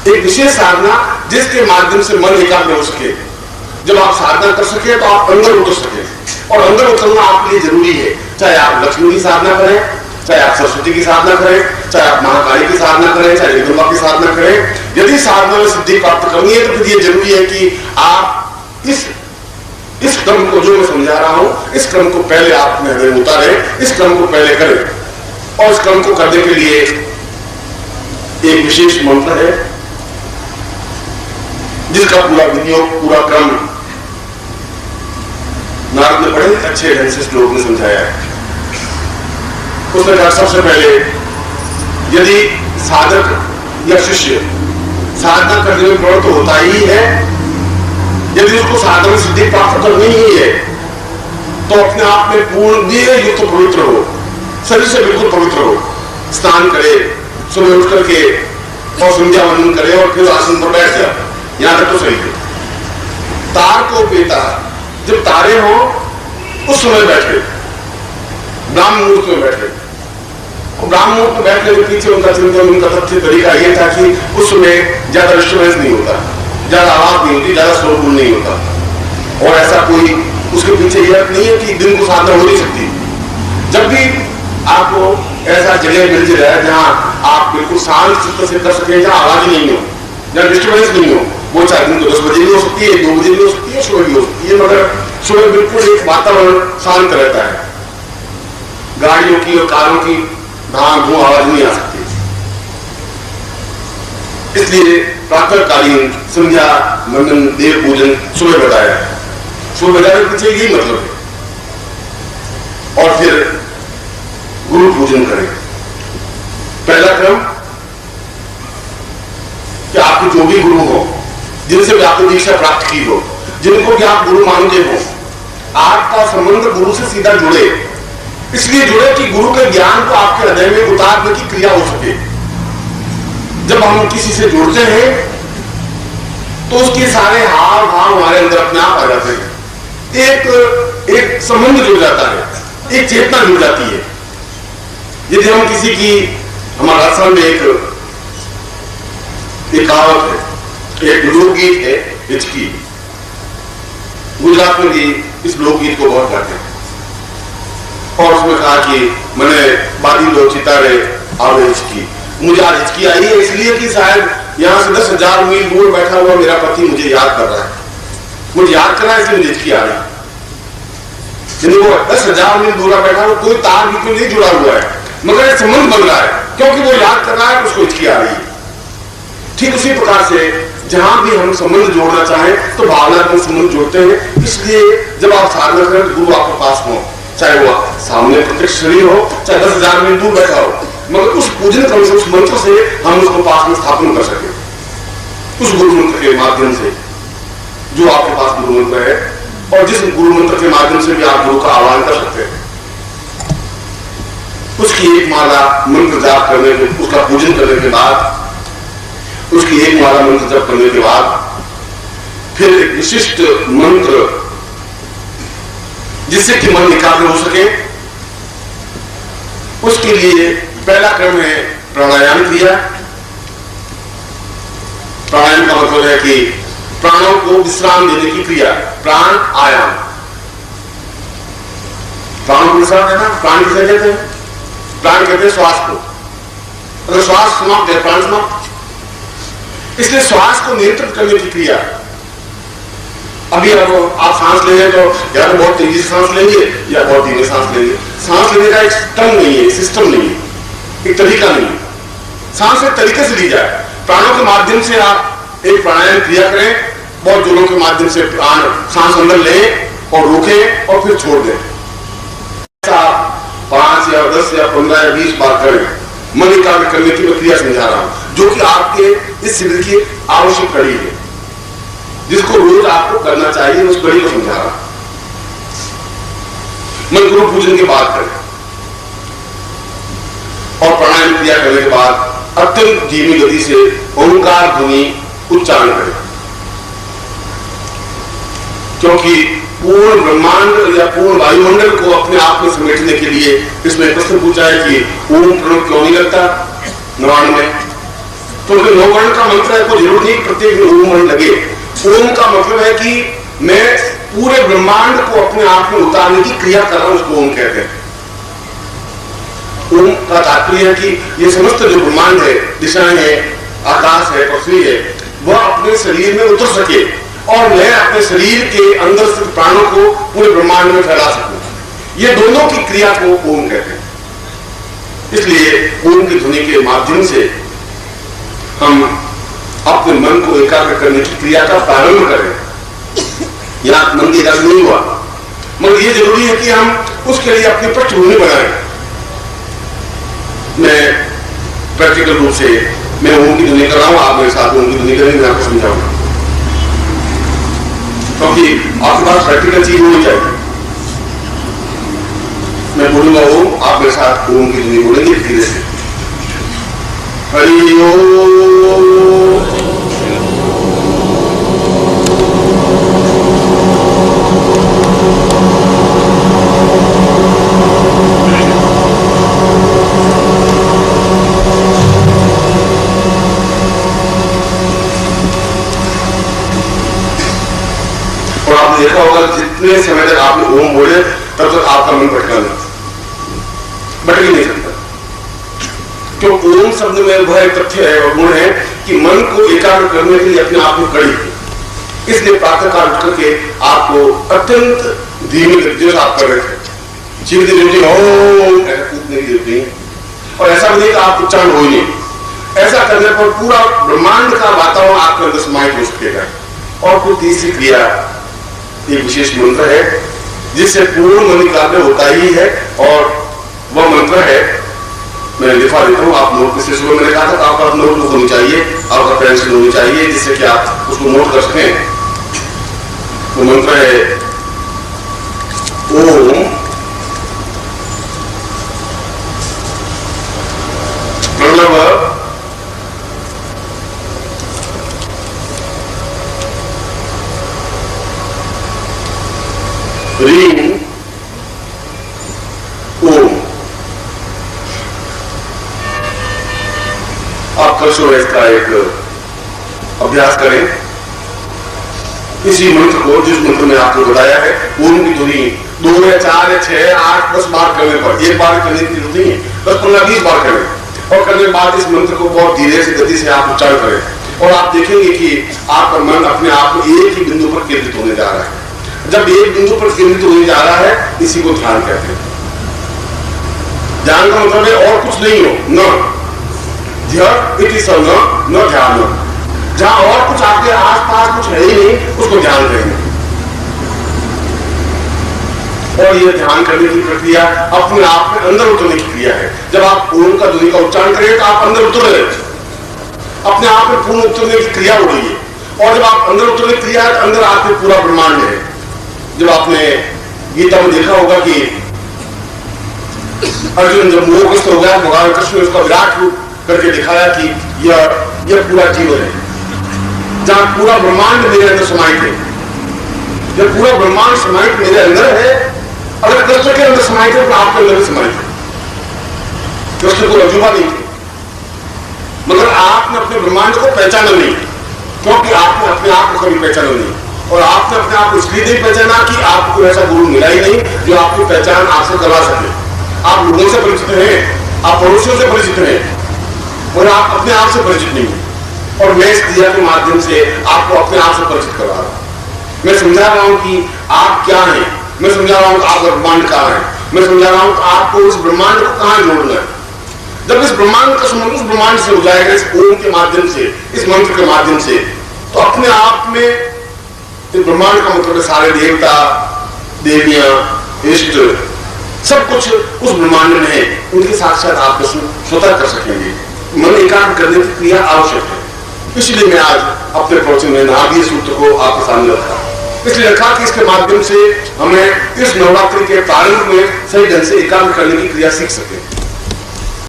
एक विशेष साधना जिसके माध्यम से मन एकाग्र हो सके। जब आप साधना कर सके तो आप अंदर उतर सके, और अंदर उतरना आपके लिए जरूरी है। चाहे आप लक्ष्मी की साधना करें, चाहे आप सरस्वती की साधना करें, चाहे आप महाकाली की साधना करें, चाहे जगदम्बा की साधना करें, यदि साधना में सिद्धि प्राप्त करनी है तो फिर ये जरूरी है कि आप इस क्रम को जो मैं समझा रहा हूं, इस क्रम को पहले आप में हृदय में उतारें, इस क्रम को पहले करें। और इस क्रम को करने के लिए एक विशेष मंत्र है जिसका पूरा विनियोग, पूरा क्रम नारद ने बड़े अच्छे ढंग से श्लोक में समझाया है। उसने कहा सबसे पहले यदि साधक या शिष्य साधना करने में प्रवृत्त होता ही है, यदि उसको साधना में सिद्धि प्राप्त करनी ही है, तो अपने आप में पूर्ण युक्त पवित्र हो, शरीर से बिल्कुल पवित्र हो, स्नान करे, सुबह उठ करके और संध्या वंदन करे और फिर आसन पर बैठ जाए। यहां तक तो सही है। तार को पेता, जब तारे हो उस समय बैठे, ब्राह्म मुहूर्त में बैठे। ब्राह्म मुहूर्त में बैठने के पीछे उनका चिंतन, उनका तथ्य तरीका यह था कि उस समय ज्यादा डिस्टर्बेंस नहीं होता, ज्यादा आवाज नहीं होती, ज्यादा शोरगुल नहीं होता। और ऐसा कोई उसके पीछे यह नहीं है कि दिन को साधना हो नहीं सकती। जब भी आपको ऐसा जगह मिल जाए जहां आप बिल्कुल शांत चित्त से कर सके, जहां आवाज नहीं हो, जहां डिस्टर्बेंस नहीं हो, वो चाहे दिन को 10 बजे भी हो सकती है, 2 बजे भी हो सकती है, सुबह भी हो सकती है, मगर सुबह बिल्कुल एक वातावरण शांत रहता है, गाड़ियों की और कारों की धाम धूम आवाज नहीं आ सकती। इसलिए प्रातःकालीन संध्या वंदन, देव पूजन सुबह बताया है। सुबह बताने के पीछे यही मतलब है। और फिर गुरु पूजन करें। पहला क्रम कि आपके जो भी गुरु हो, जिनसे भी आपने दीक्षा प्राप्त की हो, जिनको भी आप गुरु मानते हो, आपका संबंध गुरु से सीधा जुड़े। इसलिए जुड़े कि गुरु के ज्ञान को आपके हृदय में उतारने की क्रिया हो सके। जब हम किसी से जुड़ते हैं तो उसके सारे हाव भाव हमारे अंदर अपने आप आ जाते हैं। एक संबंध जुड़ जाता है, एक चेतना जुड़ जाती है। यदि हम किसी की, हमारा आश्रम में एक कहावत है, एक लोकगीत है हिचकी, गुजरात में भी इस लोकगीत को बहुत गाते हैं। और उसमें कहा कि मैंने बादी लो चितारे आवे हिचकी, मुझे आज हिचकी आई है इसलिए कि शायद यहां से 10,000 मील दूर बैठा हुआ मेरा पति मुझे याद कर रहा है, मुझे याद कर रहा है, इसलिए मुझे हिचकी आ रही है। वो 10,000 मील दूर बैठा हुआ, कोई तार बिल्कुल नहीं जुड़ा हुआ है, मगर एक संबंध बन रहा है क्योंकि वो याद कर रहा है, उसको हिचकी आ रही है। ठीक उसी प्रकार से जहां भी हम संबंध जोड़ना चाहें तो भावनात्मक संबंध जोड़ते हैं। इसलिए जब आप साधना करें तो गुरु आपके पास हो, चाहे वो सामने प्रत्यक्ष शरीर हो, चाहे 10,000 मील दूर बैठा हो, मगर उस पूजन क्रम से, उस मंत्र से हम उसको पास में स्थापन कर सके, उस गुरु मंत्र के माध्यम से जो आपके पास गुरु मंत्र है, और जिस गुरु मंत्र के माध्यम से भी आप गुरु का आह्वान कर सकते हैं। उसकी एक माला मंत्र जाप करने के, उसका पूजन करने के बाद, उसकी एक माला मंत्र जप करने के बाद फिर एक विशिष्ट मंत्र जिससे कि मन एकाग्र हो सके, उसके लिए पहला क्रम है प्राणायाम क्रिया। प्राणायाम का मतलब है कि प्राणों को विश्राम देने की क्रिया, प्राण आयाम। प्राणों को विश्राम देना, प्राण किसे कहते हैं? प्राण कहते हैं श्वास को। अगर श्वास समाप्त है, प्राण समाप्त। इसलिए श्वास को नियंत्रित करने की क्रिया। अभी आप सांस ले तो या तो बहुत तेजी से सांस लेंगे या बहुत धीमे सांस लेंगे। सांस लेने का एक ढंग नहीं है, सिस्टम नहीं है, एक तरीका नहीं है। सांस एक तरीके से ली जाए। प्राणों के माध्यम से आप एक प्राणायाम क्रिया करें, बहुत जोरों के माध्यम से प्राण सांस अंदर लें और रोकें और फिर छोड़ दें। ऐसा 5 या 10 या 15 या 20 बार करें। मन एकाग्र करने की प्रक्रिया समझा रहा हूं, जो कि आपके इस शिविर की आवश्यक कड़ी है, जिसको रोज आपको करना चाहिए, उस कड़ी को समझा रहा हूं। मन गुरु पूजन के बाद करें और प्राणायाम क्रिया करने के बाद अत्यंत धीमी गति से ओंकार ध्वनि उच्चारण करें, क्योंकि पूर्ण ब्रह्मांड या पूर्ण वायुमंडल को अपने आप में समेटने के लिए इसमें प्रश्न पूछा है कि ओम प्रणव क्यों नहीं लगता नवाण में? तो नौ वर्ण का मंत्र है, कोई जरूर नहीं प्रत्येक में ओम वर्ण लगे। ओम का मतलब है कि मैं पूरे ब्रह्मांड को अपने आप में उतारने की क्रिया कर रहा हूं, उसको ओम कहते हैं। ओम का तात्पर्य है कि ये समस्त जो ब्रह्मांड है, दिशाएं हैं, आकाश है, पृथ्वी है, वह अपने शरीर में उतर सके और मैं अपने शरीर के अंदर स्थित प्राणों को पूरे ब्रह्मांड में फैला सकूं। ये दोनों की क्रिया को ओम कहते हैं। इसलिए ओम की ध्वनि के माध्यम से हम अपने मन को एकाग्र करने की क्रिया का प्रारंभ करें। यहां मन की एकाग्र नहीं हुआ, मगर यह जरूरी है कि हम उसके लिए अपनी पृष्ठभूमि बनाएं। मैं प्रैक्टिकल रूप से मैं ओम की ध्वनि कर रहा हूं, आप मेरे साथ ओम की ध्वनि करेंगे, मैं आपको समझाऊंगा, क्योंकि आपके पास प्रैक्टिकल चीज होनी चाहिए। मैं बोलूंगा ओम, आप मेरे साथ ओम की ध्वनि बोलेंगे धीरे से। हरि ओम। और आपने देखा होगा जितने समय तक आपने ओम बोले तब तक आपका मन भटका नहीं सकता, क्यों ओम शब्द में वह एक तथ्य है और गुण है कि मन को एकाग्र करने के लिए अपने आप में कड़ी है। इसलिए प्रातःकाल उठ करके आपको अत्यंत धीमी जो आप कर रहे थे, चीख दी जरूरत ओम ऐसा कूदने की जरूरत नहीं, और ऐसा भी नहीं कि आप उच्चारण हो ही नहीं। ऐसा करने पर पूरा ब्रह्मांड का वातावरण आपके अंदर समाहित हो सकेगा। और कुछ तीसरी क्रिया, एक विशेष मंत्र है जिससे पूर्ण मन एकाग्र होता ही है, और वह मंत्र है, मैं लिखा देता हूं, आप नोट पिछले सुबह मैंने कहा था आपका नोटबुक होनी चाहिए, आपका पेंसिल होनी चाहिए, जिससे कि आप उसको नोट कर सकें। वो मंत्र है ओम प्रणव ह्रीं ओम। आप कल सुबह इसका एक अभ्यास करें। इसी मंत्र को, जिस मंत्र में आपको बताया है, ओम की ध्वनि 2 या 4 या 6 या 8 10 बार करने पर, एक बार करने की जरूरत नहीं है, 10 15 20 बार करें। और करने के बाद इस मंत्र को बहुत धीरे से गति से आप उच्चारण करें, और आप देखेंगे कि आपका मन अपने आप में एक ही बिंदु पर केंद्रित होने जा रहा है। जब एक बिंदु पर केंद्रित होने जा रहा है, इसी को ध्यान कहते हैं। ध्यान का मतलब है और कुछ नहीं हो, न न ध्यान। जहां और कुछ आपके आसपास कुछ है ही नहीं, उसको ध्यान करेंगे। और यह ध्यान करने की प्रक्रिया अपने आप में अंदर उतरने की क्रिया है। जब आप ओम का ध्वनि का उच्चारण करेंगे तो आप अंदर उतर रहे, अपने आप में पूर्ण उतरने की क्रिया हो रही है। और जब आप अंदर उतरने की क्रिया है, तो अंदर आपके पूरा ब्रह्मांड है। जब आपने गीता में देखा होगा कि अर्जुन जब मोहग्रस्त हो गया, भगवान कृष्ण ने उसका विराट रूप करके दिखाया कि यह पूरा जीवन है, जहां पूरा ब्रह्मांड मेरे अंदर समाहित है। जब पूरा ब्रह्मांड समाहित मेरे अंदर है, अगर कृष्ण के अंदर समाहित है तो आपके अंदर भी समाहित है। कृष्ण को अजूबा नहीं थे, मगर आपने अपने ब्रह्मांड को पहचाना नहीं, क्योंकि आपने अपने आप को कभी पहचाना नहीं। और आपने अपने आप को इसलिए नहीं पहचाना कि आपको ऐसा गुरु मिला ही नहीं जो आपकी पहचान आपसे करवा सके। आप लोगों से परिचित हैं, आप पड़ोसियों से परिचित हैं, और आप अपने आप से परिचित नहीं हैं। और मैं इस क्रिया के माध्यम से आपको अपने आप से परिचित करवा रहा हूं। मैं समझा रहा हूं कि आप क्या हैं, मैं समझा रहा हूं कि आप ब्रह्मांड कहां है, मैं समझा रहा हूं कि आपको इस ब्रह्मांड को कहां जोड़ना है। जब इस ब्रह्मांड का संबंध उस ब्रह्मांड से हो जाएगा, इस ओम के माध्यम से, इस मंत्र के माध्यम से, तो अपने आप में इस ब्रह्मांड का मतलब है सारे देवता, देवियां, इष्ट, सब कुछ उस ब्रह्मांड में है। उनके साक्षात आप स्वतः कर सकेंगे। मन एकाग्र करने की क्रिया आवश्यक है। इसलिए मैं आज अपने प्रवचन में नाभीय सूत्र को आपके सामने रखा। इसलिए रखा कि इसके माध्यम से हमें इस नवरात्रि के प्रारंभ में सही ढंग से एकाग्र करने की क्रिया सीख सके।